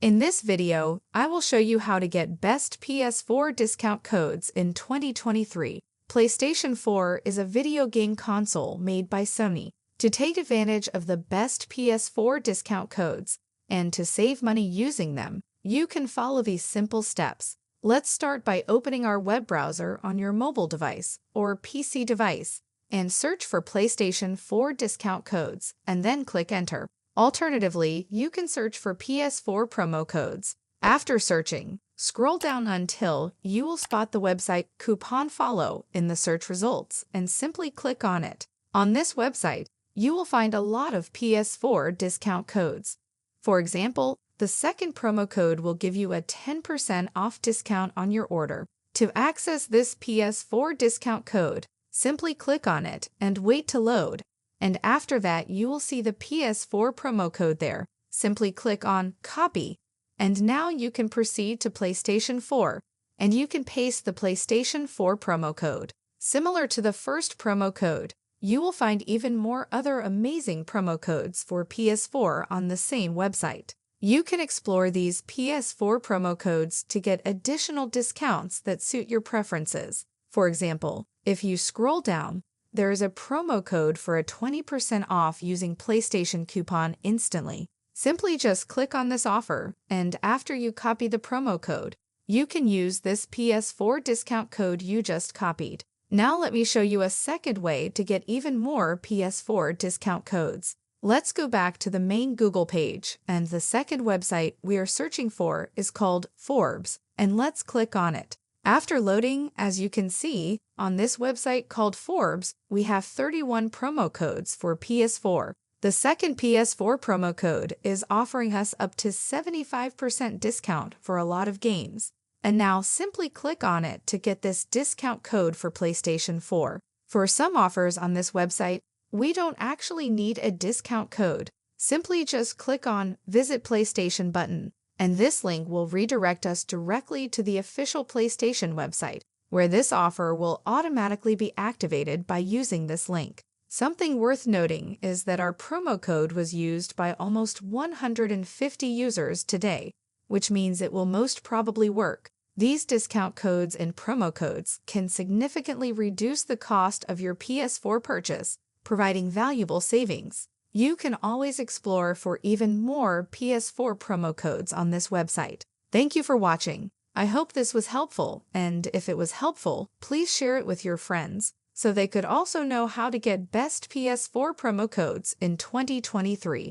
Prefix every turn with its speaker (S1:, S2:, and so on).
S1: In this video, I will show you how to get best PS4 discount codes in 2023. PlayStation 4 is a video game console made by Sony. To take advantage of the best PS4 discount codes and to save money using them, you can follow these simple steps. Let's start by opening our web browser on your mobile device or PC device and search for PlayStation 4 discount codes and then click Enter. Alternatively, you can search for PS4 promo codes. After searching, scroll down until you will spot the website Coupon Follow in the search results and simply click on it. On this website, you will find a lot of PS4 discount codes. For example, the second promo code will give you a 10% off discount on your order. To access this PS4 discount code, simply click on it and wait to load. And after that, you will see the PS4 promo code there. Simply click on Copy. And now you can proceed to PlayStation 4, and you can paste the PlayStation 4 promo code. Similar to the first promo code, you will find even more other amazing promo codes for PS4 on the same website. You can explore these PS4 promo codes to get additional discounts that suit your preferences. For example, if you scroll down, there is a promo code for a 20% off using PlayStation Coupon instantly. Simply just click on this offer, and after you copy the promo code, you can use this PS4 discount code you just copied. Now let me show you a second way to get even more PS4 discount codes. Let's go back to the main Google page, and the second website we are searching for is called Forbes, and let's click on it. After loading, as you can see, on this website called Forbes, we have 31 promo codes for PS4. The second PS4 promo code is offering us up to 75% discount for a lot of games. And now simply click on it to get this discount code for PlayStation 4. For some offers on this website, we don't actually need a discount code. Simply just click on Visit PlayStation button. And this link will redirect us directly to the official PlayStation website, where this offer will automatically be activated by using this link. Something worth noting is that our promo code was used by almost 150 users today, which means it will most probably work. These discount codes and promo codes can significantly reduce the cost of your PS4 purchase, providing valuable savings. You can always explore for even more PS4 promo codes on this website. Thank you for watching. I hope this was helpful, and if it was helpful, please share it with your friends so they could also know how to get best PS4 promo codes in 2023.